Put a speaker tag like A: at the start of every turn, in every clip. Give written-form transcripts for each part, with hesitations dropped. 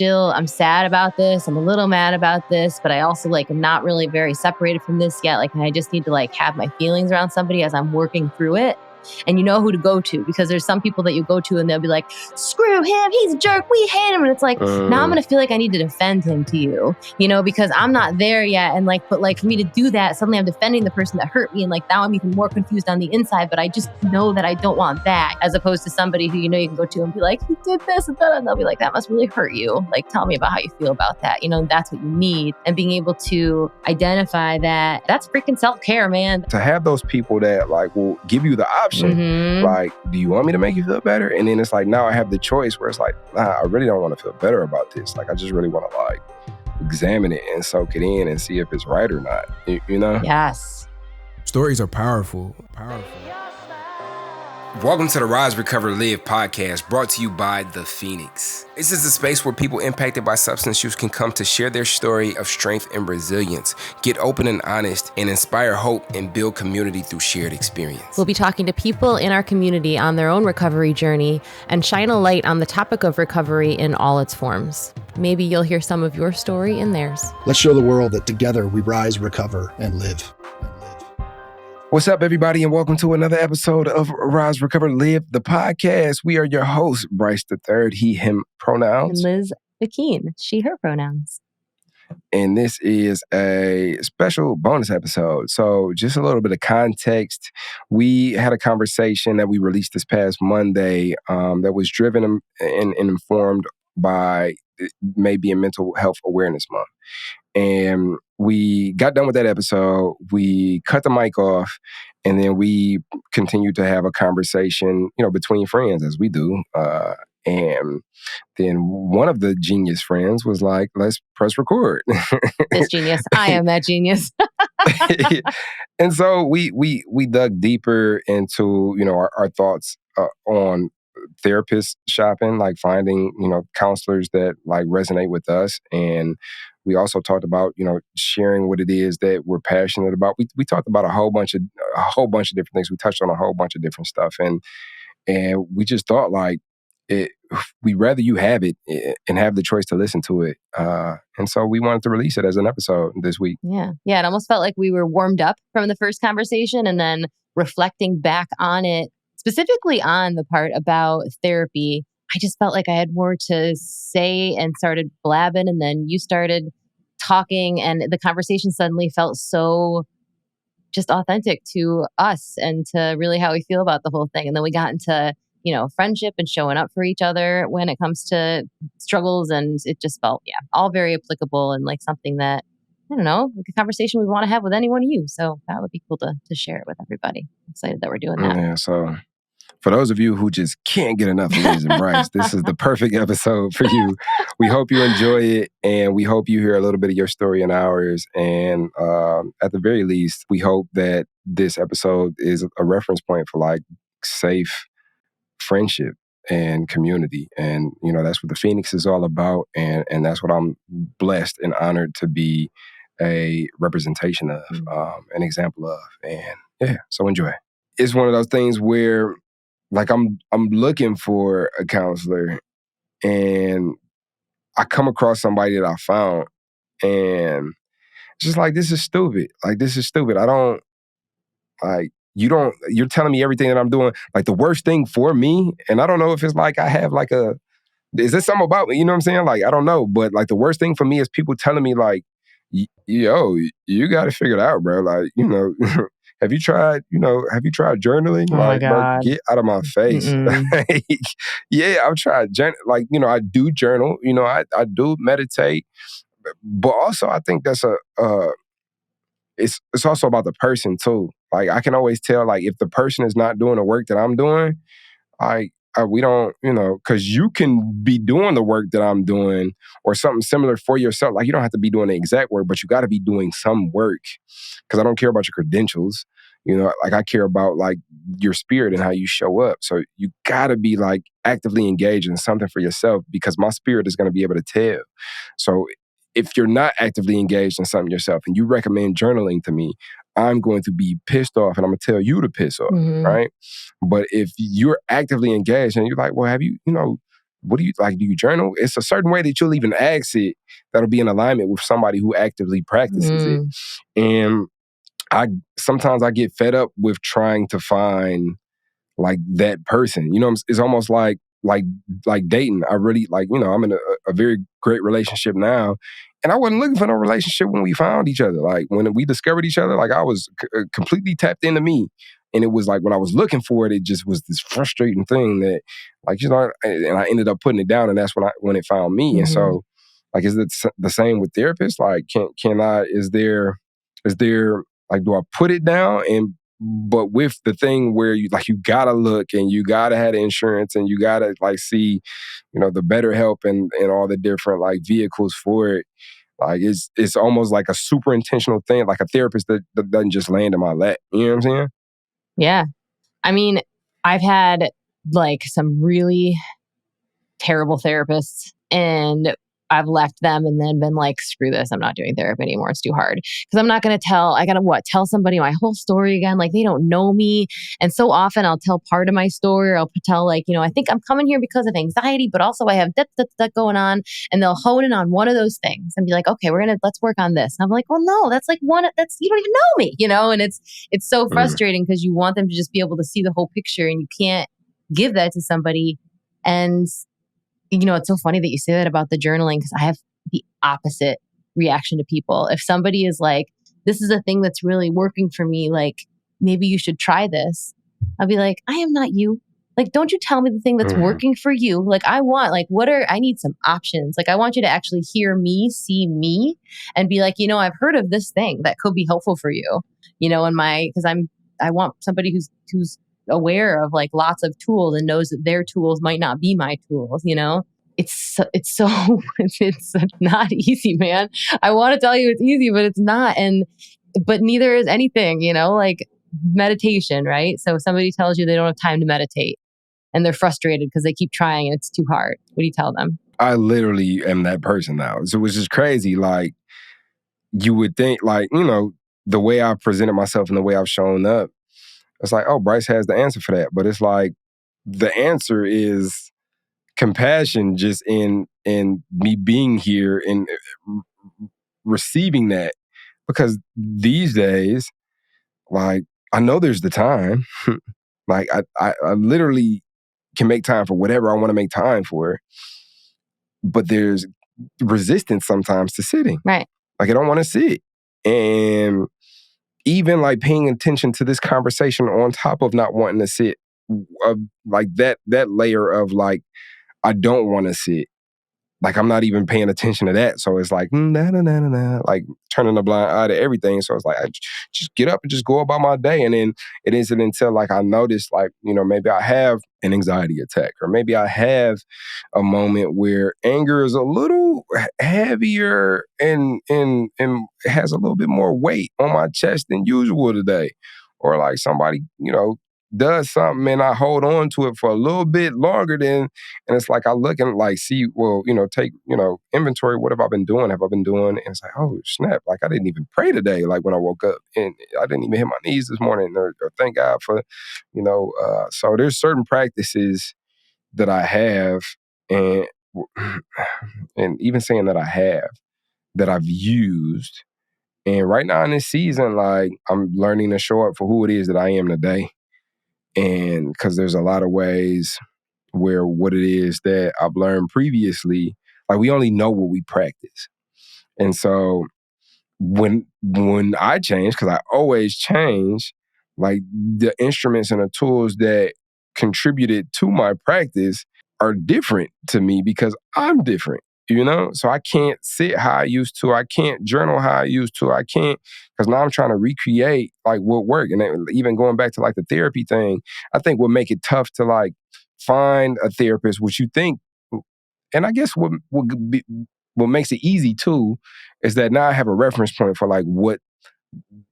A: I'm sad about this. I'm a little mad about this, but I also like am not really very separated from this yet. Like, and I just need to like have my feelings around somebody as I'm working through it. And you know who to go to, because there's some people that you go to and they'll be like, screw him, he's a jerk, we hate him. And it's like, now I'm going to feel like I need to defend him to you, you know, because I'm not there yet. And like, but like for me to do that, suddenly I'm defending the person that hurt me. And like, now I'm even more confused on the inside, but I just know that I don't want that, as opposed to somebody who, you know, you can go to and be like, he did this and that. And they'll be like, that must really hurt you. Like, tell me about how you feel about that. You know, that's what you need. And being able to identify that, that's freaking self-care, man.
B: To have those people that like will give you the option, like, do you want me to make you feel better? And then it's like, now I have the choice where it's like, nah, I really don't want to feel better about this. Like, I just really want to like examine it and soak it in and see if it's right or not, you know?
A: Yes.
C: Stories are powerful.
D: Welcome to the Rise, Recover, Live podcast, brought to you by The Phoenix. This is a space where people impacted by substance use can come to share their story of strength and resilience, get open and honest, and inspire hope and build community through shared experience.
A: We'll be talking to people in our community on their own recovery journey and shine a light on the topic of recovery in all its forms. Maybe you'll hear some of your story in theirs.
E: Let's show the world that together we rise, recover, and live.
B: What's up, everybody, and welcome to another episode of Rise, Recover, Live, the podcast. We are your hosts, Bryce III, he, him pronouns.
A: And Liz Bikeen, she, her pronouns.
B: And this is a special bonus episode. So just a little bit of context. We had a conversation that we released this past Monday that was driven and informed by May Be a Mental Health Awareness Month. And we got done with that episode. We cut the mic off, and then we continued to have a conversation, you know, between friends as we do. And then one of the genius friends was like, let's press record.
A: This genius. I am that genius.
B: And so we dug deeper into, you know, our thoughts on therapist shopping, like finding, you know, counselors that like resonate with us. And we also talked about, you know, sharing what it is that we're passionate about. We talked about a whole bunch of different things. We touched on a whole bunch of different stuff. And we just thought like, we'd rather you have it and have the choice to listen to it. And so we wanted to release it as an episode this week.
A: Yeah. It almost felt like we were warmed up from the first conversation, and then reflecting back on it, specifically on the part about therapy, I just felt like I had more to say and started blabbing, and then you started talking, and the conversation suddenly felt so just authentic to us and to really how we feel about the whole thing. And then we got into, you know, friendship and showing up for each other when it comes to struggles, and it just felt, all very applicable and like something that, I don't know, like a conversation we want to have with any one of you. So that would be cool to share it with everybody. I'm excited that we're doing that.
B: Yeah, so for those of you who just can't get enough of Liz and Bryce, this is the perfect episode for you. We hope you enjoy it, and we hope you hear a little bit of your story and ours. And at the very least, we hope that this episode is a reference point for like safe friendship and community. And, you know, that's what the Phoenix is all about. And that's what I'm blessed and honored to be a representation of, an example of. And yeah, so enjoy. It's one of those things where like I'm looking for a counselor, and I come across somebody that I found, and it's just like, this is stupid. Like, this is stupid. I don't, like, you're telling me everything that I'm doing. Like, the worst thing for me, and I don't know if it's like I have like is there something about me? You know what I'm saying? Like, I don't know. But like, the worst thing for me is people telling me like, yo, you got to figure it out, bro. Like, you know, have you tried journaling?
A: Oh
B: like,
A: my God.
B: bro, get out of my face. Like, yeah, I've tried, like, you know, I do journal, you know, I do meditate. But also I think that's it's also about the person too. Like, I can always tell, like, if the person is not doing the work that I'm doing, we don't, you know, because you can be doing the work that I'm doing or something similar for yourself. Like, you don't have to be doing the exact work, but you got to be doing some work, because I don't care about your credentials. You know, like, I care about like your spirit and how you show up. So you got to be like actively engaged in something for yourself, because my spirit is going to be able to tell. So if you're not actively engaged in something yourself and you recommend journaling to me, I'm going to be pissed off, and I'm going to tell you to piss off, right? But if you're actively engaged and you're like, well, have you, you know, what do you like? Do you journal? It's a certain way that you'll even ask it that'll be in alignment with somebody who actively practices it. And sometimes I get fed up with trying to find like that person. You know, it's almost like dating. I really like, I'm in a very great relationship now. And I wasn't looking for no relationship when we found each other. Like when we discovered each other, like I was completely tapped into me. And it was like when I was looking for it, it just was this frustrating thing that like, and I ended up putting it down, and that's when it found me. And so like, is it the same with therapists? Like, is there like, do I put it down but with the thing where you gotta look and you gotta have the insurance and you gotta like see, the BetterHelp and all the different like vehicles for it. Like it's almost like a super intentional thing, like a therapist that doesn't just land in my lap. You know what I'm saying?
A: Yeah. I mean, I've had like some really terrible therapists, and I've left them and then been like, screw this, I'm not doing therapy anymore. It's too hard. Because I'm not going to tell somebody my whole story again. Like, they don't know me. And so often I'll tell part of my story, or I'll tell like, I think I'm coming here because of anxiety, but also I have that going on. And they'll hone in on one of those things and be like, okay, let's work on this. And I'm like, well, no, that's like you don't even know me, And it's so frustrating because you want them to just be able to see the whole picture, and you can't give that to somebody. And it's so funny that you say that about the journaling, because I have the opposite reaction to people. If somebody is like, this is a thing that's really working for me, like, maybe you should try this. I'll be like, I am not you. Like, don't you tell me the thing that's working for you. Like, I need some options. Like, I want you to actually hear me, see me, and be like, I've heard of this thing that could be helpful for you, because I want somebody who's aware of like lots of tools and knows that their tools might not be my tools. It's not easy, man. I want to tell you it's easy, but it's not. But neither is anything, like meditation, right? So if somebody tells you they don't have time to meditate and they're frustrated because they keep trying and it's too hard, what do you tell them?
B: I literally am that person now. So which is crazy. Like, you would think like, the way I've presented myself and the way I've shown up, it's like, oh, Bryce has the answer for that. But it's like, the answer is compassion, just in me being here and receiving that. Because these days, like, I know there's the time. Like, I literally can make time for whatever I want to make time for. But there's resistance sometimes to sitting.
A: Right.
B: Like, I don't want to sit. And even like paying attention to this conversation on top of not wanting to sit, like that layer of like, I don't want to sit. Like, I'm not even paying attention to that. So it's like, like turning a blind eye to everything. So it's like, I just get up and just go about my day. And then it isn't until like I notice like, maybe I have an anxiety attack, or maybe I have a moment where anger is a little heavier and has a little bit more weight on my chest than usual today. Or like somebody, does something and I hold on to it for a little bit longer and it's like I look and like see, well, take, inventory. What have I been doing? And it's like, oh snap, like I didn't even pray today. Like when I woke up and I didn't even hit my knees this morning or thank God for, so there's certain practices that I have and even saying that I have, that I've used. And right now in this season, like I'm learning to show up for who it is that I am today. And because there's a lot of ways where what it is that I've learned previously, like we only know what we practice. And so when I change, because I always change, like the instruments and the tools that contributed to my practice are different to me because I'm different. So I can't sit how I used to. I can't journal how I used to. I can't, because now I'm trying to recreate like what worked. And even going back to like the therapy thing, I think what make it tough to like find a therapist, which you think, and I guess what makes it easy too, is that now I have a reference point for like what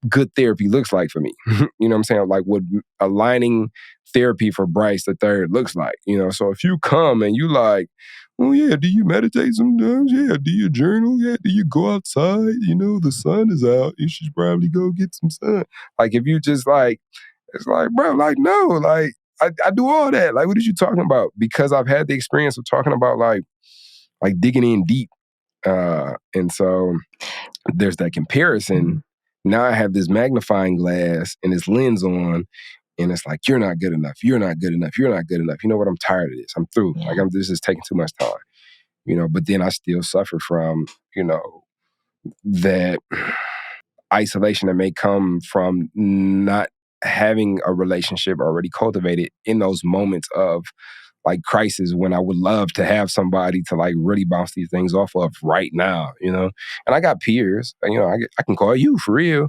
B: good therapy looks like for me. You know what I'm saying? Like what aligning therapy for Bryce the Third looks like. So if you come and you like, oh yeah, do you meditate sometimes? Yeah. Do you journal? Yeah. Do you go outside? The sun is out. You should probably go get some sun. Like if you just like, it's like, bro, like no, like I do all that. Like, what are you talking about? Because I've had the experience of talking about like digging in deep. And so there's that comparison. Now I have this magnifying glass and this lens on, and it's like, you're not good enough. You're not good enough. You're not good enough. You know what? I'm tired of this. I'm through.
A: Yeah.
B: Like, this is taking too much time. But then I still suffer from, that isolation that may come from not having a relationship already cultivated in those moments of like crisis, when I would love to have somebody to like really bounce these things off of right now, And I got peers, I can call you for real,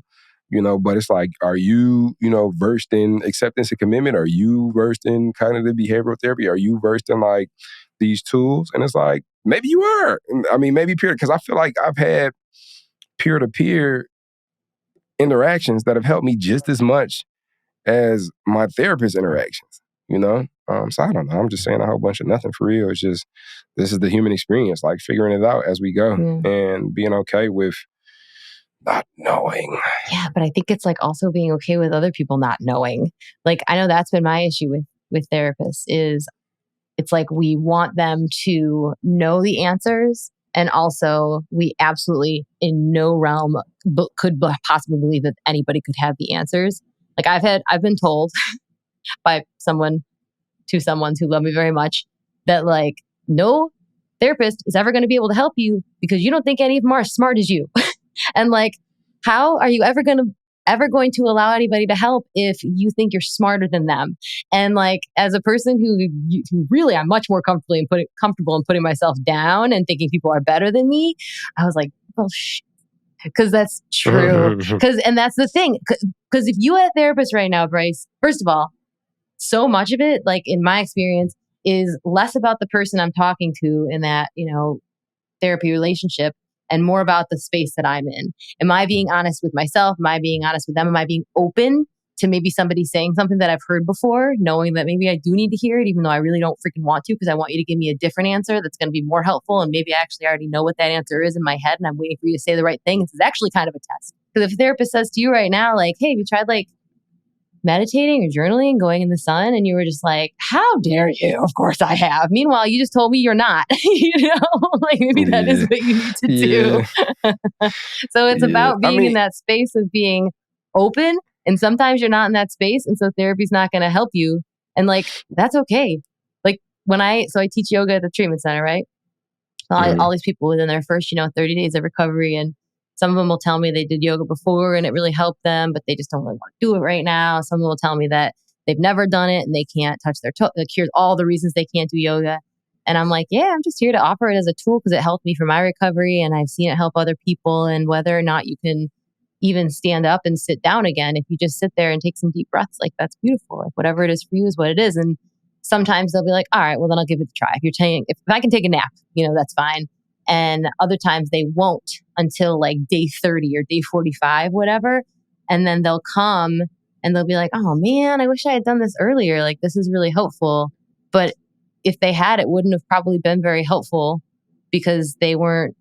B: but it's like, are you, versed in acceptance and commitment? Are you versed in cognitive behavioral therapy? Are you versed in like these tools? And it's like, maybe you are. I mean, maybe peer, because I feel like I've had peer-to-peer interactions that have helped me just as much as my therapist interactions, So I don't know. I'm just saying a whole bunch of nothing for real. It's just, this is the human experience, like figuring it out as we go and being okay with not knowing.
A: Yeah, but I think it's like also being okay with other people not knowing. Like, I know that's been my issue with therapists is it's like we want them to know the answers. And also, we absolutely in no realm could possibly believe that anybody could have the answers. Like I've been told by someone who love me very much that like no therapist is ever going to be able to help you because you don't think any of them are as smart as you. And like, how are you ever going to allow anybody to help if you think you're smarter than them? And like, as a person who really I'm much more comfortable in putting myself down and thinking people are better than me, I was like, well, because that's true. And that's the thing. Because if you had a therapist right now, Bryce, first of all, so much of it, like in my experience, is less about the person I'm talking to in that, therapy relationship and more about the space that I'm in. Am I being honest with myself? Am I being honest with them? Am I being open to maybe somebody saying something that I've heard before, knowing that maybe I do need to hear it, even though I really don't freaking want to, because I want you to give me a different answer that's going to be more helpful. And maybe I actually already know what that answer is in my head and I'm waiting for you to say the right thing. This is actually kind of a test. Because if a therapist says to you right now, like, hey, have you tried like meditating or journaling, going in the sun? And you were just like, how dare you? Of course I have. Meanwhile, you just told me you're not, like maybe that is what you need to do. So it's about being in that space of being open. And sometimes you're not in that space. And so therapy's not going to help you. And like, that's okay. Like I teach yoga at the treatment center, right? All these people within their first, 30 days of recovery. And some of them will tell me they did yoga before and it really helped them, but they just don't really want to do it right now. Some of them will tell me that they've never done it and they can't touch their toe. It cures all the reasons they can't do yoga. And I'm like, yeah, I'm just here to offer it as a tool because it helped me for my recovery and I've seen it help other people. And whether or not you can even stand up and sit down again, if you just sit there and take some deep breaths, like that's beautiful. Like whatever it is for you is what it is. And sometimes they'll be like, all right, well then I'll give it a try. If I can take a nap, that's fine. And other times they won't until like day 30 or day 45, whatever. And then they'll come and they'll be like, oh man, I wish I had done this earlier. Like this is really helpful. But if they had, it wouldn't have probably been very helpful because they weren't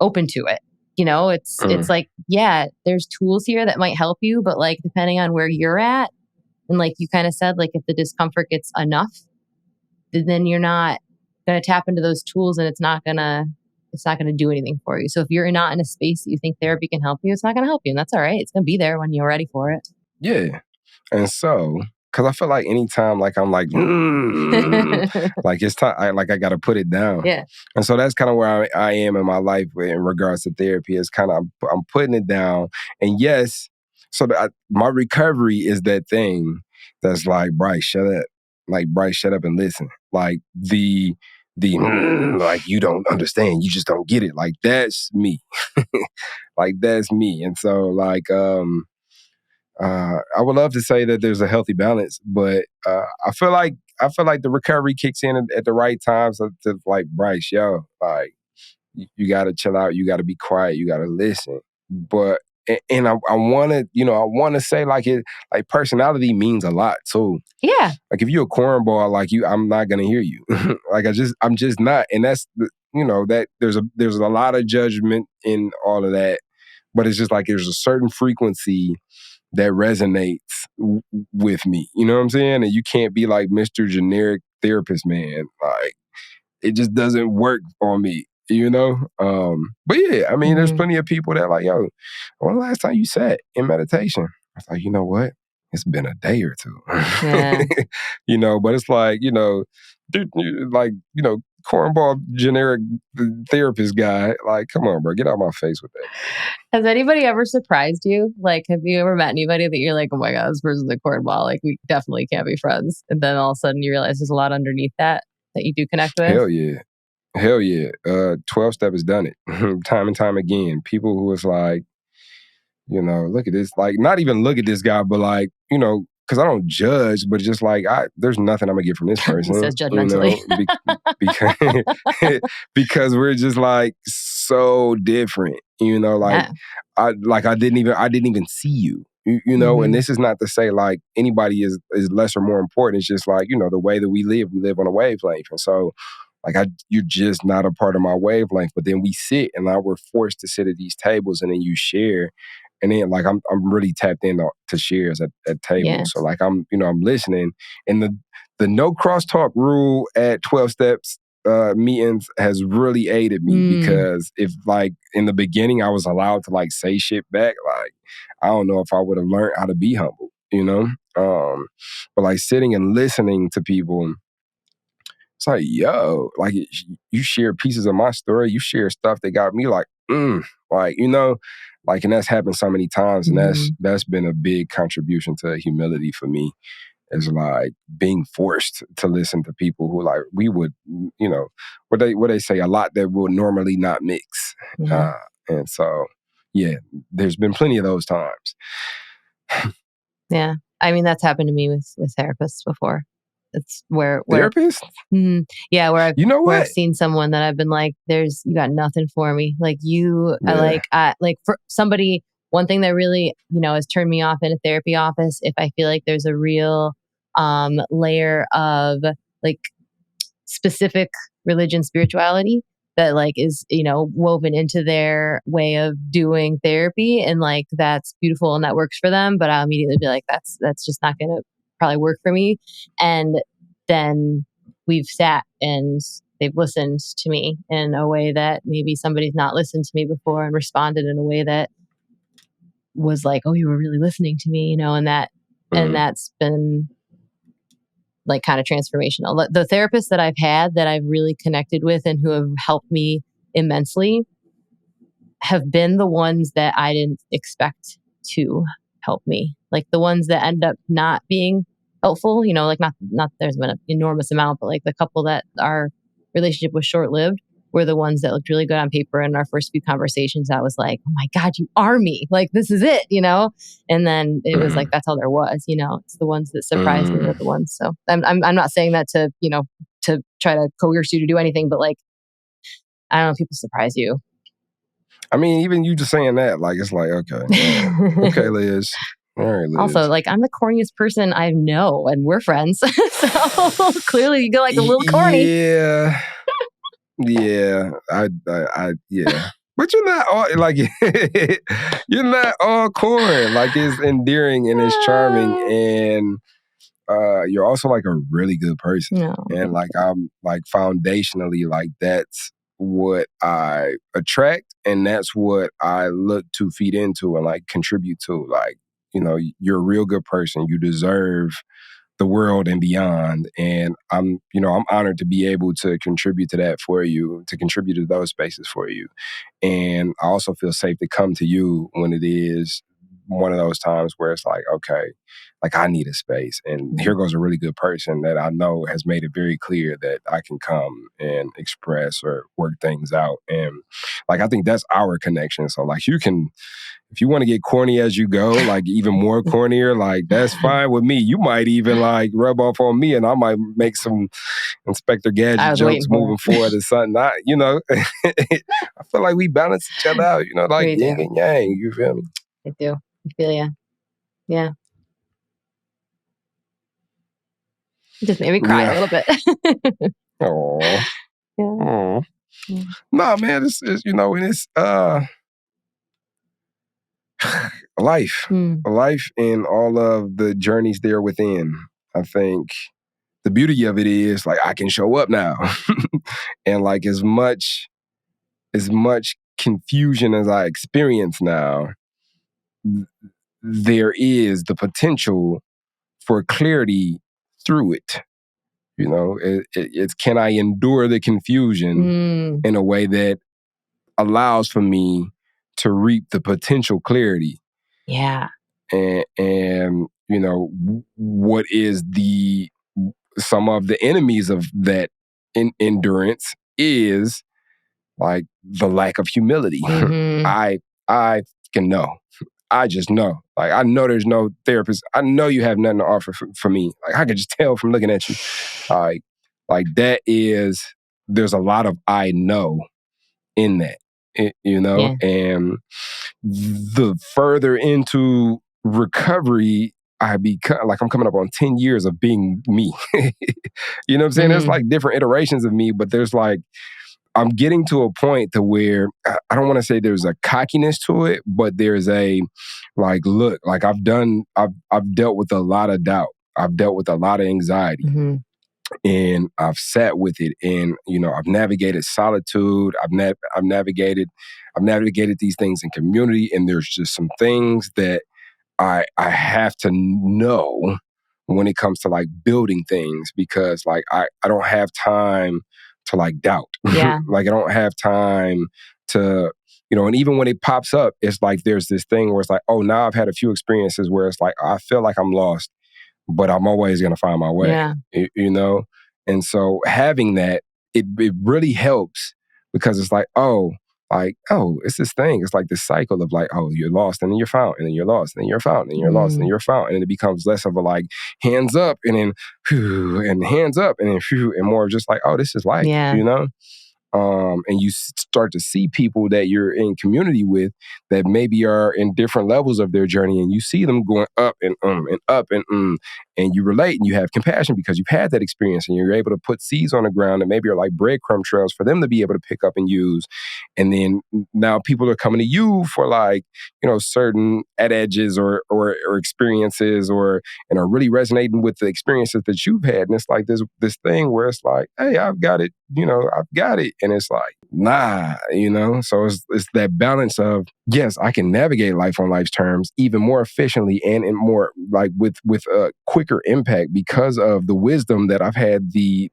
A: open to it. It's like, yeah, there's tools here that might help you, but like depending on where you're at, and like you kind of said, like if the discomfort gets enough, then you're not going to tap into those tools and it's not going to do anything for you. So if you're not in a space that you think therapy can help you, it's not going to help you. And that's all right. It's going to be there when you're ready for it.
B: Yeah. And so, because I feel like anytime like I'm like, like it's time, I got to put it down.
A: Yeah.
B: And so that's kind of where I am in my life in regards to therapy. It's kind of, I'm putting it down. And yes, so my recovery is that thing that's like, Bryce, shut up. Like, Bryce, shut up and listen. Like the like, you don't understand. You just don't get it. Like, that's me. Like, that's me. And so, like, I would love to say that there's a healthy balance, but I feel like the recovery kicks in at the right times to like, Bryce, yo, like, you got to chill out. You got to be quiet. You got to listen. But and I want to say like personality means a lot too.
A: Yeah.
B: Like if you're a cornball, like I'm not gonna hear you. Like I'm just not. And that's that there's a lot of judgment in all of that. But it's just like there's a certain frequency that resonates with me. You know what I'm saying? And you can't be like Mr. Generic Therapist, man. Like, it just doesn't work on me, you know? But yeah, I mean, there's plenty of people that like, yo, when the last time you sat in meditation? I was like, you know what? It's been a day or two.
A: Yeah.
B: You know, but it's like, you know, dude, like, you know, cornball generic therapist guy. Like, come on, bro, get out of my face with that.
A: Has anybody ever surprised you? Like, have you ever met anybody that you're like, oh my God, this person's a cornball. Like, we definitely can't be friends. And then all of a sudden you realize there's a lot underneath that you do connect with?
B: Hell yeah. Hell yeah. 12-step has done it time and time again. People who was like, you know, look at this, like, not even look at this guy, but like, you know, because I don't judge, but just like, there's nothing I'm gonna get from this person.
A: He says judgmentally.
B: You know, because we're just like so different. You know, like I didn't even see you. You know, and this is not to say like anybody is less or more important. It's just like, you know, the way that we live on a wavelength, and so. Like you're just not a part of my wavelength. But then we sit, and now we're forced to sit at these tables, and then you share, and then like I'm really tapped in to shares at tables.
A: Yeah.
B: So like I'm listening, and the no crosstalk rule at 12 Steps meetings has really aided me because if like in the beginning I was allowed to like say shit back, like I don't know if I would have learned how to be humble, you know. But like sitting and listening to people. It's like, yo, like you share pieces of my story. You share stuff that got me like, like, you know, like, and that's happened so many times. And that's been a big contribution to humility for me. Is like being forced to listen to people who like, we would, you know, what they say, a lot that would normally not mix. And so, yeah, there's been plenty of those times.
A: Yeah. I mean, that's happened to me with therapists before. It's where
B: therapists?
A: Yeah, where
B: I've
A: seen someone that I've been like, you got nothing for me. Like you, I like for somebody, one thing that really, you know, has turned me off in a therapy office, if I feel like there's a real layer of like specific religion, spirituality that like is, you know, woven into their way of doing therapy, and like that's beautiful and that works for them, but I'll immediately be like, that's just not gonna probably work for me. And then we've sat and they've listened to me in a way that maybe somebody's not listened to me before, and responded in a way that was like, oh, you were really listening to me, you know, and that's been like kind of transformational. The therapists that I've had that I've really connected with and who have helped me immensely have been the ones that I didn't expect to help me. Like the ones that end up not being helpful, you know, like not there's been an enormous amount, but like the couple that our relationship was short-lived were the ones that looked really good on paper. In our first few conversations, I was like, oh my God, you are me. Like, this is it, you know? And then it was like, that's all there was, you know? It's the ones that surprised me were the ones. So I'm not saying that to, you know, to try to coerce you to do anything, but like, I don't know, people surprise you.
B: I mean, even you just saying that, like, it's like, okay. Okay, Liz. All right, Liz.
A: Also, like, I'm the corniest person I know, and we're friends. So clearly you go like a little corny.
B: Yeah. Yeah. Yeah. But you're not all, like, you're not all corn. Like, it's endearing and it's charming. And you're also like a really good person.
A: No.
B: And like, I'm like foundationally, like, that's what I attract, and that's what I look to feed into and like contribute to. Like, you know, you're a real good person. You deserve the world and beyond. And I'm honored to be able to contribute to that for you, to contribute to those spaces for you. And I also feel safe to come to you when it is one of those times where it's like, okay, like I need a space. And here goes a really good person that I know has made it very clear that I can come and express or work things out. And like, I think that's our connection. So like, you can, if you want to get corny as you go, like even more cornier, like that's fine with me. You might even like rub off on me, and I might make some Inspector Gadget jokes moving forward or something. I feel like we balance each other out, you know, like yin and yang. You feel me?
A: I do. I feel ya. Yeah. It just made me cry a little bit.
B: Aww. Yeah. Nah, man, it's you know, and it's life and all of the journeys there within. I think the beauty of it is like I can show up now and like as much confusion as I experience now, there is the potential for clarity through it. You know, it's can I endure the confusion in a way that allows for me to reap the potential clarity.
A: Yeah.
B: And you know, what is some of the enemies of that endurance is like the lack of humility. I can know. I just know. Like, I know there's no therapist. I know you have nothing to offer for me. Like, I can just tell from looking at you. Like that is, there's a lot of I know in that, you know?
A: Yeah.
B: And the further into recovery I become, like I'm coming up on 10 years of being me. You know what I'm saying? There's like different iterations of me, but there's like, I'm getting to a point to where I don't want to say there's a cockiness to it, but there's a like, look, like I've dealt with a lot of doubt. I've dealt with a lot of anxiety and I've sat with it, and, you know, I've navigated solitude. I've navigated these things in community, and there's just some things that I have to know when it comes to like building things, because like I don't have time to like doubt.
A: Yeah.
B: Like I don't have time to, you know, and even when it pops up, it's like there's this thing where it's like, oh, now I've had a few experiences where it's like, I feel like I'm lost, but I'm always going to find my way,
A: Yeah.
B: you know? And so having that, it really helps, because it's like, it's this thing. It's like this cycle of like, oh, you're lost and then you're found, and then you're lost and then you're found, and you're lost and you're found. And it becomes less of a like hands up and then phew, and hands up and then phew, and more of just like, oh, this is life, you know? And you start to see people that you're in community with that maybe are in different levels of their journey, and you see them going up and up and you relate and you have compassion because you've had that experience, and you're able to put seeds on the ground that maybe are like breadcrumb trails for them to be able to pick up and use. And then now people are coming to you for like, you know, certain edges or experiences, and are really resonating with the experiences that you've had. And it's like this thing where it's like, hey, I've got it, you know, I've got it. And it's like, nah, you know? So it's that balance of, yes, I can navigate life on life's terms even more efficiently and in more like with a quicker impact, because of the wisdom that I've had the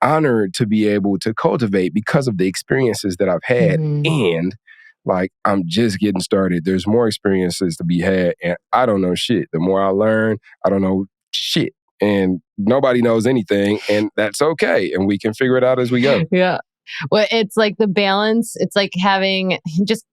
B: honor to be able to cultivate because of the experiences that I've had. And like, I'm just getting started. There's more experiences to be had, and I don't know shit. The more I learn, I don't know shit. And nobody knows anything, and that's okay. And we can figure it out as we go.
A: Yeah. Well, it's like the balance. It's like having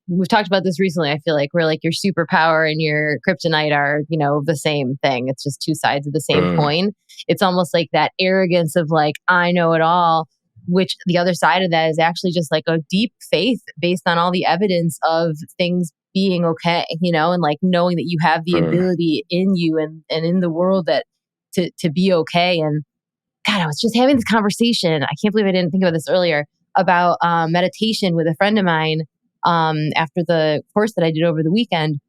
A: we've talked about this recently. I feel like we're like your superpower and your kryptonite are, you know, the same thing. It's just two sides of the same coin. It's almost like that arrogance of like, I know it all, which the other side of that is actually just like a deep faith based on all the evidence of things being okay, you know, and like knowing that you have the ability in you and in the world that to be okay. And God, I was just having this conversation. I can't believe I didn't think about this earlier about meditation with a friend of mine after the course that I did over the weekend,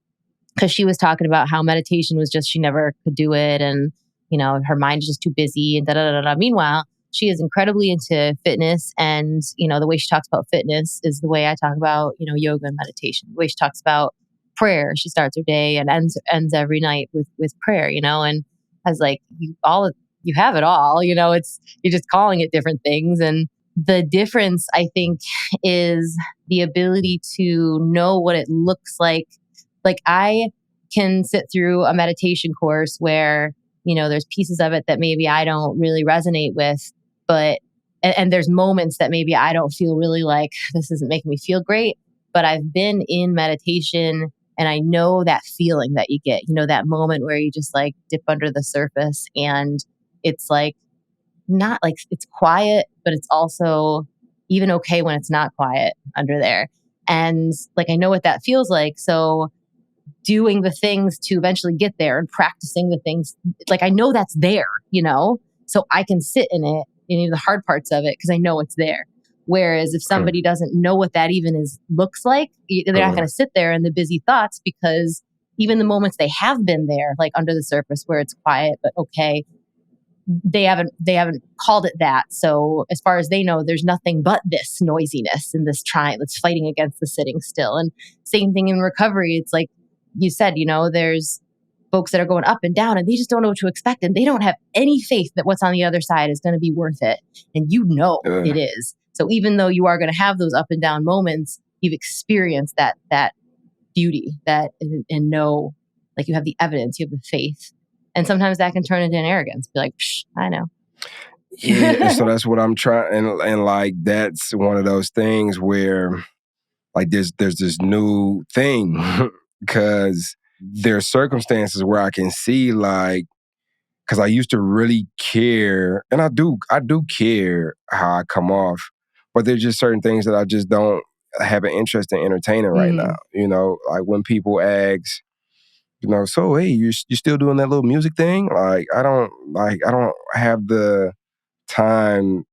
A: because she was talking about how meditation was just, she never could do it. And, you know, her mind is just too busy and da da da da. Meanwhile, she is incredibly into fitness. And, you know, the way she talks about fitness is the way I talk about, you know, yoga and meditation. The way she talks about prayer, she starts her day and ends every night with prayer, you know, and I was like, you have it all, you know, you're just calling it different things. And the difference, I think, is the ability to know what it looks like. Like, I can sit through a meditation course where, you know, there's pieces of it that maybe I don't really resonate with, but, and there's moments that maybe I don't feel really like, this isn't making me feel great, but I've been in meditation and I know that feeling that you get, you know, that moment where you just like dip under the surface, and it's like, not like it's quiet, but it's also even okay when it's not quiet under there. And like, I know what that feels like. So doing the things to eventually get there and practicing the things, like I know that's there, you know, so I can sit in it, in the hard parts of it, because I know it's there. Whereas if somebody doesn't know what that even looks like, they're not going to sit there in the busy thoughts, because even the moments they have been there, like under the surface where it's quiet, but okay, they haven't called it that. So as far as they know, there's nothing but this noisiness and this trying that's fighting against the sitting still. And same thing in recovery. It's like you said, there's folks that are going up and down and they just don't know what to expect. And they don't have any faith that what's on the other side is going to be worth it. And it is. So even though you are going to have those up and down moments, you've experienced that beauty, and know, like, you have the evidence, you have the faith. And sometimes that can turn into an arrogance. Be like, psh, I know.
B: Yeah, so that's what I'm trying, and like that's one of those things where, like, there's this new thing, because there's circumstances where I can see, like, because I used to really care, and I do care how I come off, but there's just certain things that I just don't have an interest in entertaining right now. Like when people ask, so hey, you still doing that little music thing? Like I don't have the time.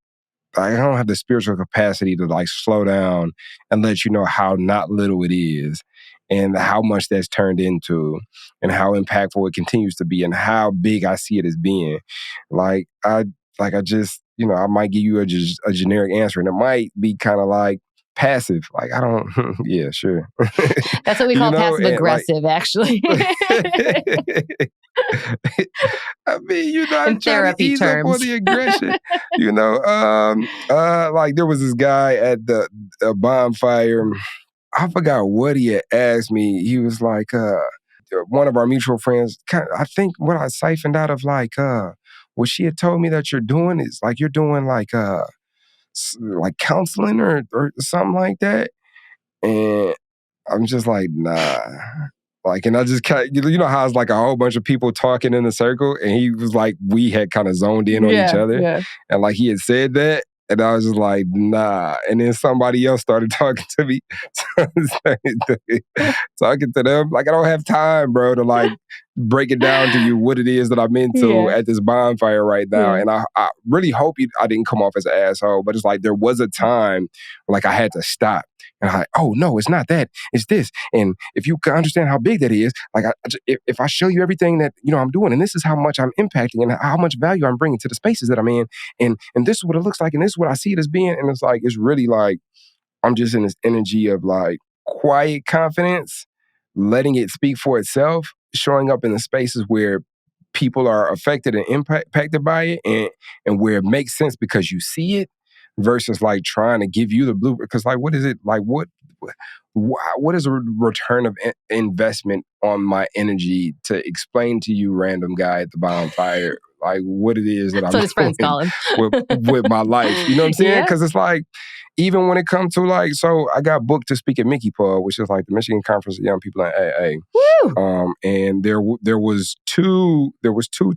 B: I don't have the spiritual capacity to like slow down and let you know how not little it is, and how much that's turned into, and how impactful it continues to be, and how big I see it as being. I just, I might give you a generic answer, and it might be kind of like passive. Like, I don't, yeah, sure.
A: That's what we call passive aggressive, actually.
B: I mean, I'm trying to ease
A: terms.
B: up on the aggression. Like there was this guy at the bonfire. I forgot what he had asked me. He was like, one of our mutual friends, I think what I siphoned out of what she had told me that you're doing is like, you're doing like counseling or something like that. And I'm just like, nah. Like, and I just kind of, how it's like a whole bunch of people talking in a circle, and he was like, we had kind of zoned in on each other. Yeah. And like he had said that, and I was just like, nah. And then somebody else started talking to me, talking to them. Like, I don't have time, bro, to like break it down to you what it is that I'm into at this bonfire right now. And I really hope I didn't come off as an asshole, but it's like there was a time like I had to stop. And I'm like, oh, no, it's not that. It's this. And if you can understand how big that is, like, if I show you everything that, I'm doing, and this is how much I'm impacting and how much value I'm bringing to the spaces that I'm in, and this is what it looks like, and this is what I see it as being. And it's like, it's really like, I'm just in this energy of like quiet confidence, letting it speak for itself, showing up in the spaces where people are affected and impacted by it, and where it makes sense because you see it, versus like trying to give you the blueprint. Because like, what is it? Like, what is a return of investment on my energy to explain to you, random guy at the bonfire, like what it is that I'm
A: his friends call him.
B: with my life? You know what I'm saying? Because it's like, even when it comes to like, so I got booked to speak at Mickey Pub, which is like the Michigan Conference of Young People in AA.
A: Woo!
B: And there was two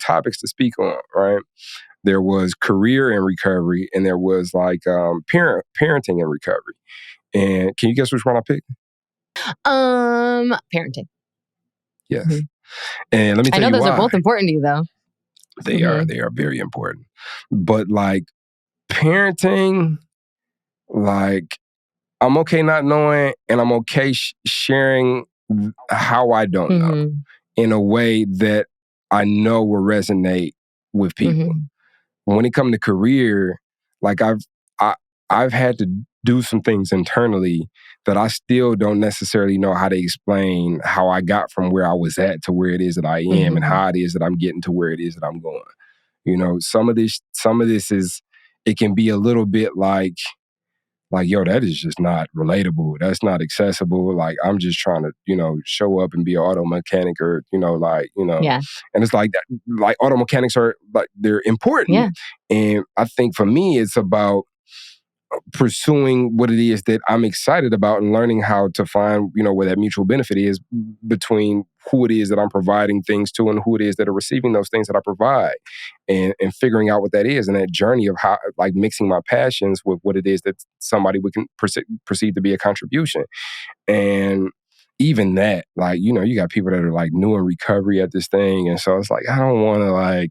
B: topics to speak on, right? There was career and recovery, and there was like parenting and recovery. And can you guess which one I picked?
A: Parenting.
B: Yes. Mm-hmm. And let me tell you why. I know
A: those are both important to you, though.
B: They are very important. But like parenting, like I'm okay not knowing, and I'm okay sharing how I don't know in a way that I know will resonate with people. When it comes to career, like I've had to do some things internally that I still don't necessarily know how to explain how I got from where I was at to where it is that I am, and how it is that I'm getting to where it is that I'm going. Some of this is, it can be a little bit like, yo, that is just not relatable. That's not accessible. Like, I'm just trying to, show up and be an auto mechanic, or,
A: Yeah.
B: And it's like that, like auto mechanics are like, they're important.
A: Yeah.
B: And I think for me, it's about pursuing what it is that I'm excited about, and learning how to find, where that mutual benefit is between who it is that I'm providing things to and who it is that are receiving those things that I provide, and figuring out what that is, and that journey of how, like, mixing my passions with what it is that somebody would perceive to be a contribution. And even that, like, you got people that are like new in recovery at this thing. And so it's like, I don't want to like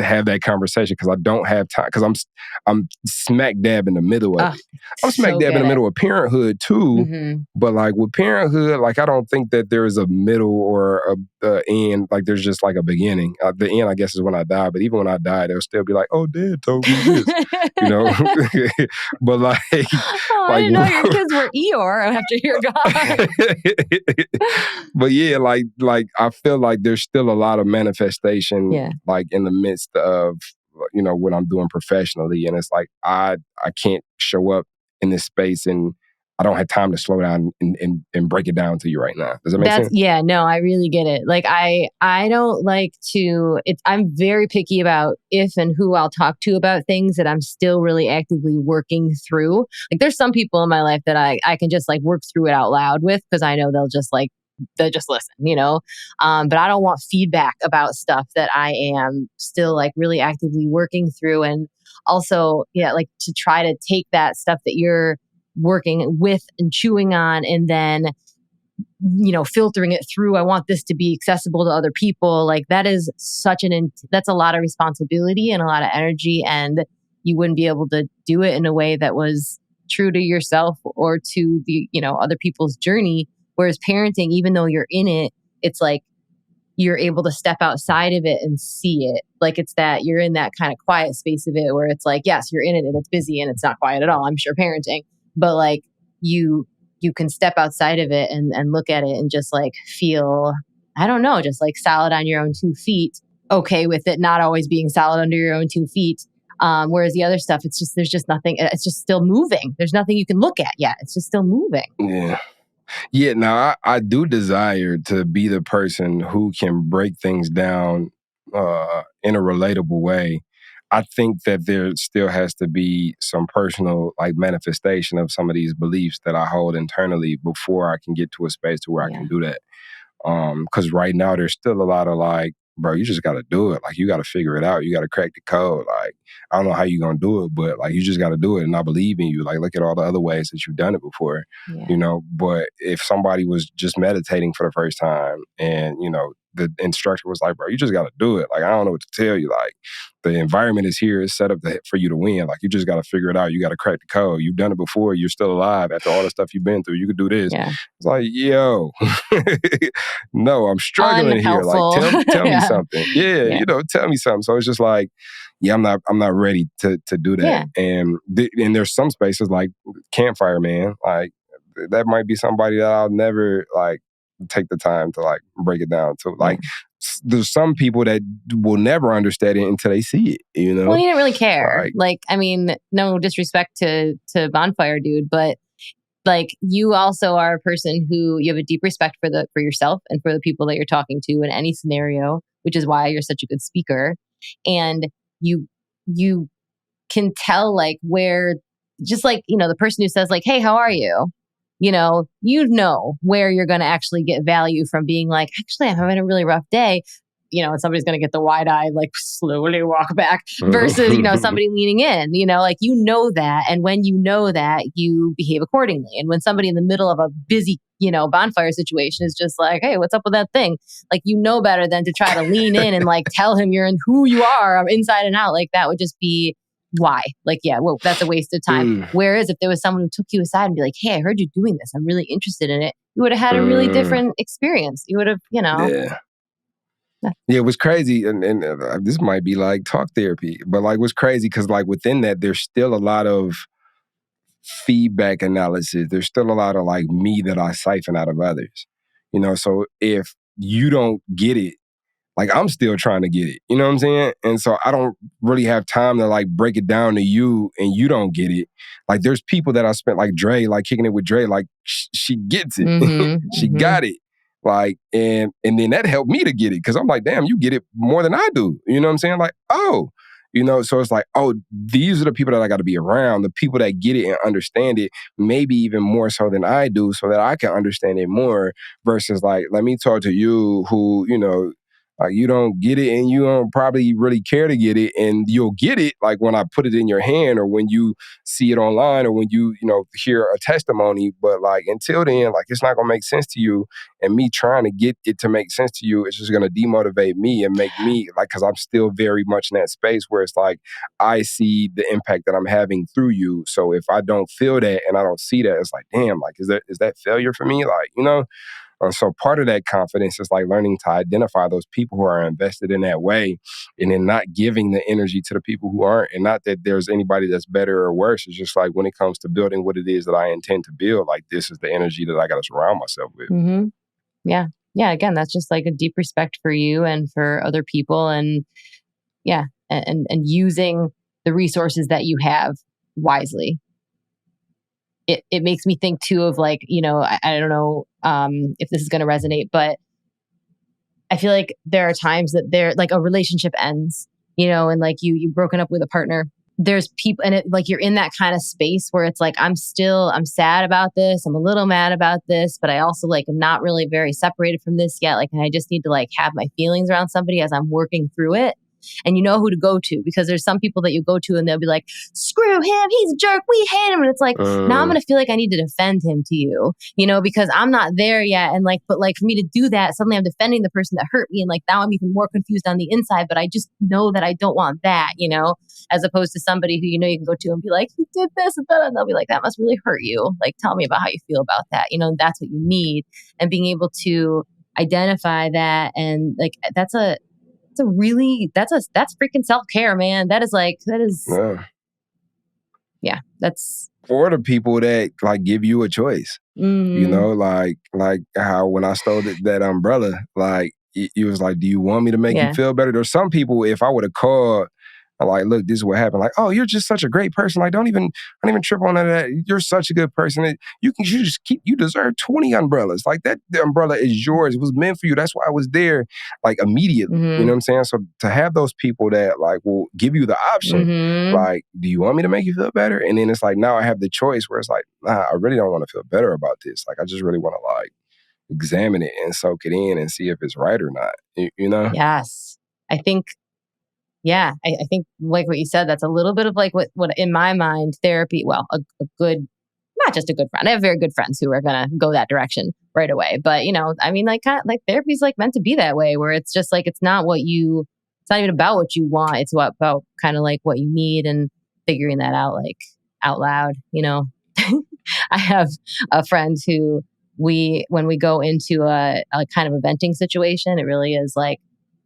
B: have that conversation because I don't have time because I'm smack dab in the middle of it. I'm smack dab in the middle of parenthood too, but like with parenthood, like I don't think that there is a middle or a end. Like there's just like a beginning. The end, I guess, is when I die. But even when I die, they'll still be like, "Oh, Dad told me this," you know. But like,
A: I didn't know your kids were Eeyore after you're gone.
B: But yeah, like I feel like there's still a lot of manifestation, like in the midst of what I'm doing professionally, and it's like I can't show up in this space, and I don't have time to slow down and break it down to you right now. Does that make sense?
A: Yeah, no, I really get it. Like I don't like to. I'm very picky about if and who I'll talk to about things that I'm still really actively working through. Like there's some people in my life that I can just like work through it out loud with because I know they'll just listen, but I don't want feedback about stuff that I am still like really actively working through. And also, like to try to take that stuff that you're working with and chewing on and then, filtering it through. I want this to be accessible to other people. Like that is that's a lot of responsibility and a lot of energy. And you wouldn't be able to do it in a way that was true to yourself or to the, other people's journey. Whereas parenting, even though you're in it, it's like you're able to step outside of it and see it. Like it's that you're in that kind of quiet space of it where it's like, yes, you're in it and it's busy and it's not quiet at all. I'm sure parenting, but like you can step outside of it and look at it and just like feel, I don't know, just like solid on your own 2 feet, okay with it not always being solid under your own 2 feet. Whereas the other stuff, it's just, there's just nothing, it's just still moving. There's nothing you can look at yet. It's just still moving.
B: Yeah. Yeah, now I do desire to be the person who can break things down in a relatable way. I think that there still has to be some personal like manifestation of some of these beliefs that I hold internally before I can get to a space to where I can do that. Because right now there's still a lot of like, bro, you just got to do it. Like you got to figure it out. You got to crack the code. Like I don't know how you're gonna do it, but like you just got to do it. And I believe in you. Like look at all the other ways that you've done it before. But if somebody was just meditating for the first time and the instructor was like, bro, you just got to do it. Like I don't know what to tell you. Like the environment is here, it's set up for you to win. Like you just got to figure it out. You got to crack the code. You've done it before. You're still alive after all the stuff you've been through. You could do this. It's like, yo, no, I'm struggling here. Like tell me something. Tell me something. So it's just like, I'm not ready to do that. And there's some spaces like Campfire Man, like that might be somebody that I'll never like take the time to like break it down to. Like there's some people that will never understand it until they see it,
A: Well, you didn't really care. Like I mean, no disrespect to Bonfire Dude, but like you also are a person who you have a deep respect for yourself and for the people that you're talking to in any scenario, which is why you're such a good speaker. And you can tell like where, just like, the person who says like, hey, how are you? Where you're going to actually get value from being like, actually, I'm having a really rough day. And somebody's going to get the wide eye, like slowly walk back versus, somebody leaning in, like, that. And when you know that, you behave accordingly. And when somebody in the middle of a busy, bonfire situation is just like, hey, what's up with that thing? Like, better than to try to lean in and like tell him you're in who you are inside and out. Like that would just be why? Like, that's a waste of time. Whereas if there was someone who took you aside and be like, hey, I heard you doing this. I'm really interested in it. You would have had a really different experience. You would have,
B: Yeah, it was crazy, and this might be like talk therapy, but like what's crazy because like within that, there's still a lot of feedback analysis. There's still a lot of like me that I siphon out of others, So if you don't get it, like I'm still trying to get it, you know what I'm saying? And so I don't really have time to like break it down to you and you don't get it. Like there's people that I spent like Dre, like kicking it with Dre, like she gets it. She got it. Like, and then that helped me to get it. Cause I'm like, damn, you get it more than I do. You know what I'm saying? Like, oh, so it's like, oh, these are the people that I got to be around, the people that get it and understand it, maybe even more so than I do so that I can understand it more versus like, let me talk to you who, Like you don't get it and you don't probably really care to get it, and you'll get it like when I put it in your hand or when you see it online or when you hear a testimony. But like until then, like it's not gonna make sense to you, and me trying to get it to make sense to you, it's just gonna demotivate me and make me like, because I'm still very much in that space where it's like I see the impact that I'm having through you. So if I don't feel that and I don't see that, it's like, damn, like is that failure for me? Like, so part of that confidence is like learning to identify those people who are invested in that way, and then not giving the energy to the people who aren't. And not that there's anybody that's better or worse. It's just like when it comes to building what it is that I intend to build, like this is the energy that I got to surround myself with.
A: Mm-hmm. Yeah. Yeah. Again, that's just like a deep respect for you and for other people. And yeah. And using the resources that you have wisely. It makes me think too of like, I don't know if this is going to resonate, but I feel like there are times that like a relationship ends, and like you've broken up with a partner. There's people, and like you're in that kind of space where it's like, I'm sad about this. I'm a little mad about this, but I also like, I'm not really very separated from this yet. Like, and I just need to like have my feelings around somebody as I'm working through it. And you know who to go to, because there's some people that you go to and they'll be like, screw him, he's a jerk, we hate him. And it's like, now I'm going to feel like I need to defend him to you, because I'm not there yet. And like, but like for me to do that, suddenly I'm defending the person that hurt me. And like, now I'm even more confused on the inside, but I just know that I don't want that, as opposed to somebody who, you can go to and be like, he did this and that. And they'll be like, that must really hurt you. Like, tell me about how you feel about that. That's what you need. And being able to identify that. And like, that's freaking self-care, man. That's
B: for the people that like give you a choice. Like how when I stole that umbrella, like it was like, do you want me to make you feel better? There's some people, if I would have called like, look, this is what happened. Like, oh, you're just such a great person. Like, don't even trip on that. You're such a good person. You deserve 20 umbrellas. Like the umbrella is yours. It was meant for you. That's why I was there, like immediately. You know what I'm saying? So to have those people that like will give you the option, like, do you want me to make you feel better? And then it's like, now I have the choice where it's like, nah, I really don't want to feel better about this. Like, I just really want to like examine it and soak it in and see if it's right or not.
A: Yes. I think I think like what you said, that's a little bit of like what in my mind, therapy, well, a good, not just a good friend. I have very good friends who are going to go that direction right away. But, I mean, like, kind of, like therapy is like meant to be that way, where it's just like, it's not even about what you want. It's about kind of like what you need and figuring that out, like out loud, I have a friend who when we go into a kind of a venting situation, it really is like,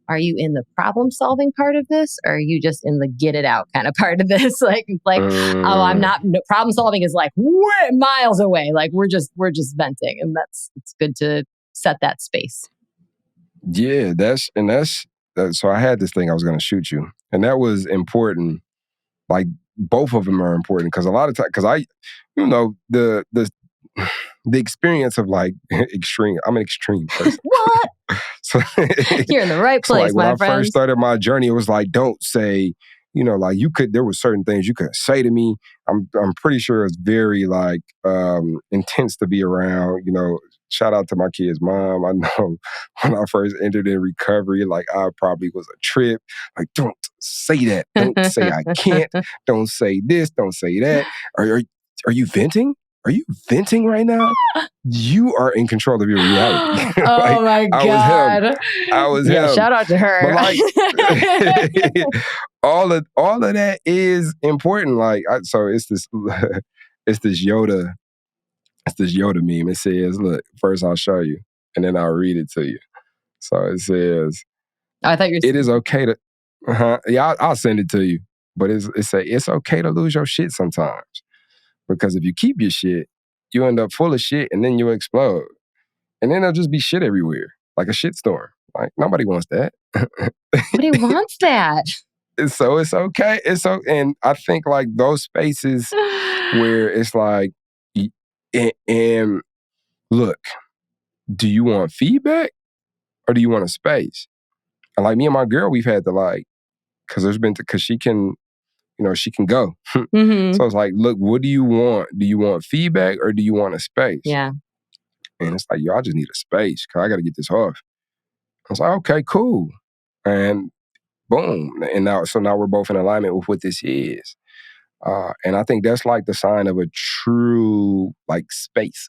A: are you in the problem solving part of this, or are you just in the get it out kind of part of this? Like, oh, I'm not. No, problem solving is like way miles away. Like we're just venting, and it's good to set that space.
B: Yeah, that's so I had this thing I was going to shoot you, and that was important. Like both of them are important because a lot of times, because I, the experience of like extreme. I'm an extreme person.
A: What?
B: So
A: you're in the right place,
B: so like
A: my
B: when
A: friend.
B: I first started my journey, it was like, don't say, like there were certain things you couldn't say to me. I'm pretty sure it's very like intense to be around. Shout out to my kid's mom. I know when I first entered in recovery, like I probably was a trip. Like, don't say that. Don't say I can't. Don't say this. Don't say that. Are you venting? Are you venting right now? You are in control of your reality.
A: Oh my God.
B: I was him.
A: Shout out to her.
B: But like, all of that is important. Like, so it's this Yoda. It's this Yoda meme. It says, look, first I'll show you, and then I'll read it to you. So it says,
A: I thought you were...
B: It is okay to... Yeah, I'll send it to you. But it's okay to lose your shit sometimes. Because if you keep your shit, you end up full of shit and then you explode. And then there'll just be shit everywhere, like a shitstorm. Like, nobody wants that.
A: Nobody wants that.
B: So it's okay. And I think like those spaces where it's like, and look, do you want feedback or do you want a space? And like me and my girl, we've had to like, because she can, she can go.
A: Mm-hmm.
B: So it's like, look, what do you want? Do you want feedback or do you want a space?
A: Yeah.
B: And it's like, yo, I just need a space because I got to get this off. I was like, okay, cool. And boom. And now we're both in alignment with what this is. And I think that's like the sign of a true like space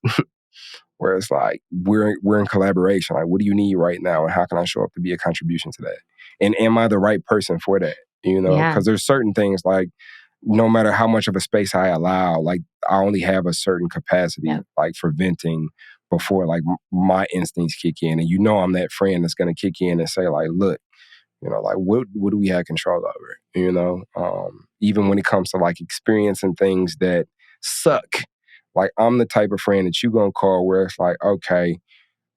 B: where it's like we're in collaboration. Like, what do you need right now, and how can I show up to be a contribution to that? And am I the right person for that? You know,
A: Yeah.
B: because there's certain things like no matter how much of a space I allow, like I only have a certain capacity, like for venting before like my instincts kick in, and I'm that friend that's gonna kick in and say like, look. Like what do we have control over? Even when it comes to like experiencing things that suck, like I'm the type of friend that you gonna call where it's like, okay,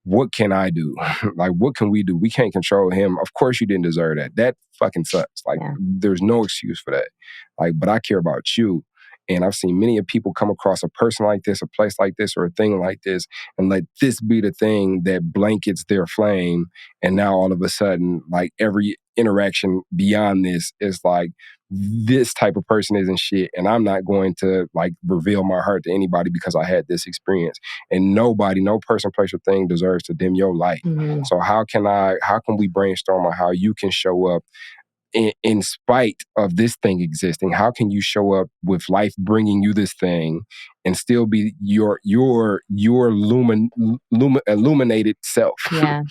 B: what can I do? Like, what can we do? We can't control him. Of course you didn't deserve that. That fucking sucks. Like, there's no excuse for that. Like, but I care about you. And I've seen many of people come across a person like this, a place like this, or a thing like this, and let this be the thing that blankets their flame. And now all of a sudden, like every interaction beyond this is like, this type of person isn't shit. And I'm not going to like reveal my heart to anybody because I had this experience. And nobody, no person, place, or thing deserves to dim your light.
A: Mm-hmm.
B: So how can we brainstorm on how you can show up in spite of this thing existing? How can you show up with life bringing you this thing and still be your illuminated self?
A: Yeah.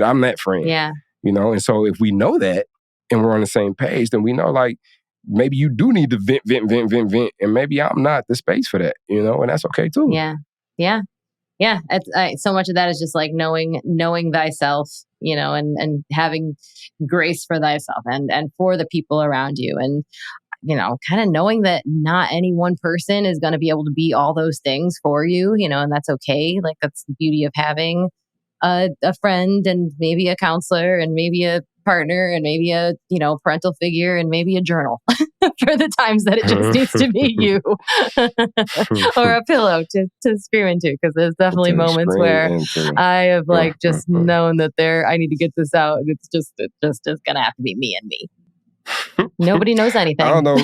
B: I'm that friend.
A: Yeah.
B: And so if we know that and we're on the same page, then we know like maybe you do need to vent, and maybe I'm not the space for that, and that's okay too.
A: Yeah. Yeah. Yeah. So much of that is just like knowing thyself, and having grace for thyself and for the people around you. And, kind of knowing that not any one person is going to be able to be all those things for you, and that's okay. Like that's the beauty of having a friend and maybe a counselor and maybe a partner and maybe a, parental figure and maybe a journal for the times that it just needs to be you or a pillow to scream into. Because there's definitely moments where I have like just known that I need to get this out. And it just is going to have to be me and me. Nobody knows anything.
B: I don't know.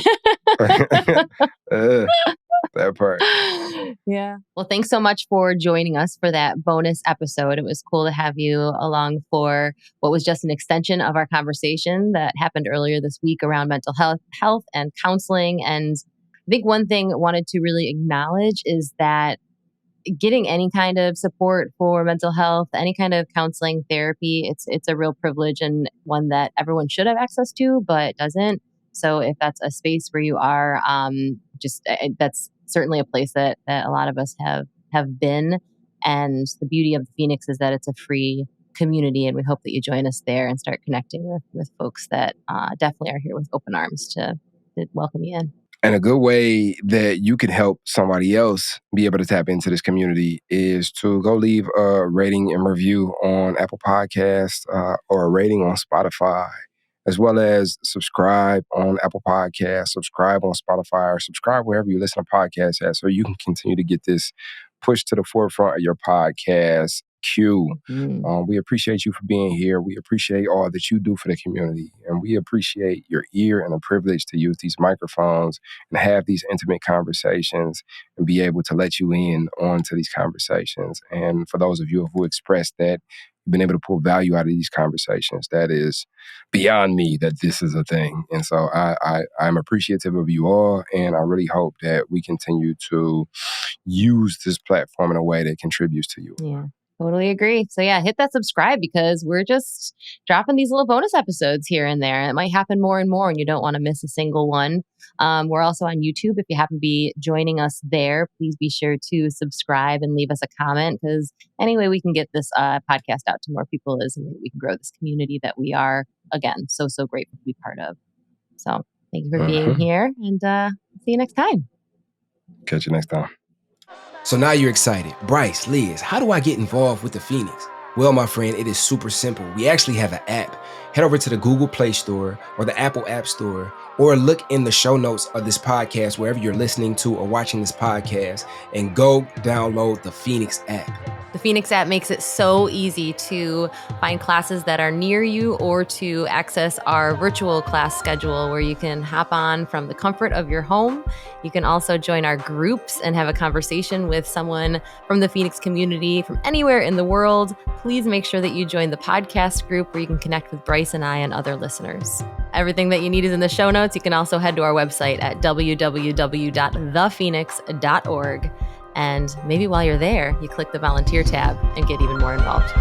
B: That part.
A: Yeah. Well, thanks so much for joining us for that bonus episode. It was cool to have you along for what was just an extension of our conversation that happened earlier this week around mental health and counseling. And I think one thing I wanted to really acknowledge is that getting any kind of support for mental health, any kind of counseling therapy, it's a real privilege and one that everyone should have access to, but doesn't. So if that's a space where you are, that's certainly a place that a lot of us have been. And the beauty of the Phoenix is that it's a free community, and we hope that you join us there and start connecting with folks that definitely are here with open arms to welcome you in.
B: And a good way that you can help somebody else be able to tap into this community is to go leave a rating and review on Apple Podcasts or a rating on Spotify, as well as subscribe on Apple Podcasts, subscribe on Spotify, or subscribe wherever you listen to podcasts at, so you can continue to get this pushed to the forefront of your podcast queue. We appreciate you for being here. We appreciate all that you do for the community. And we appreciate your ear and the privilege to use these microphones and have these intimate conversations and be able to let you in onto these conversations. And for those of you who expressed that you've been able to pull value out of these conversations, that is beyond me that this is a thing. And so I'm appreciative of you all. And I really hope that we continue to use this platform in a way that contributes to you.
A: Yeah. Totally agree. So yeah, hit that subscribe because we're just dropping these little bonus episodes here and there. It might happen more and more and you don't want to miss a single one. We're also on YouTube. If you happen to be joining us there, please be sure to subscribe and leave us a comment, because any way we can get this podcast out to more people is we can grow this community that we are, again, so grateful to be part of. So thank you for being here, and see you next time.
B: Catch you next time.
D: So now you're excited. Bryce, Liz, how do I get involved with the Phoenix? Well, my friend, it is super simple. We actually have an app. Head over to the Google Play Store or the Apple App Store, or look in the show notes of this podcast, wherever you're listening to or watching this podcast, and go download the Phoenix app.
A: The Phoenix app makes it so easy to find classes that are near you or to access our virtual class schedule where you can hop on from the comfort of your home. You can also join our groups and have a conversation with someone from the Phoenix community from anywhere in the world. Please make sure that you join the podcast group where you can connect with Bryce and I and other listeners. Everything that you need is in the show notes. You can also head to our website at www.thephoenix.org. And maybe while you're there, you click the volunteer tab and get even more involved.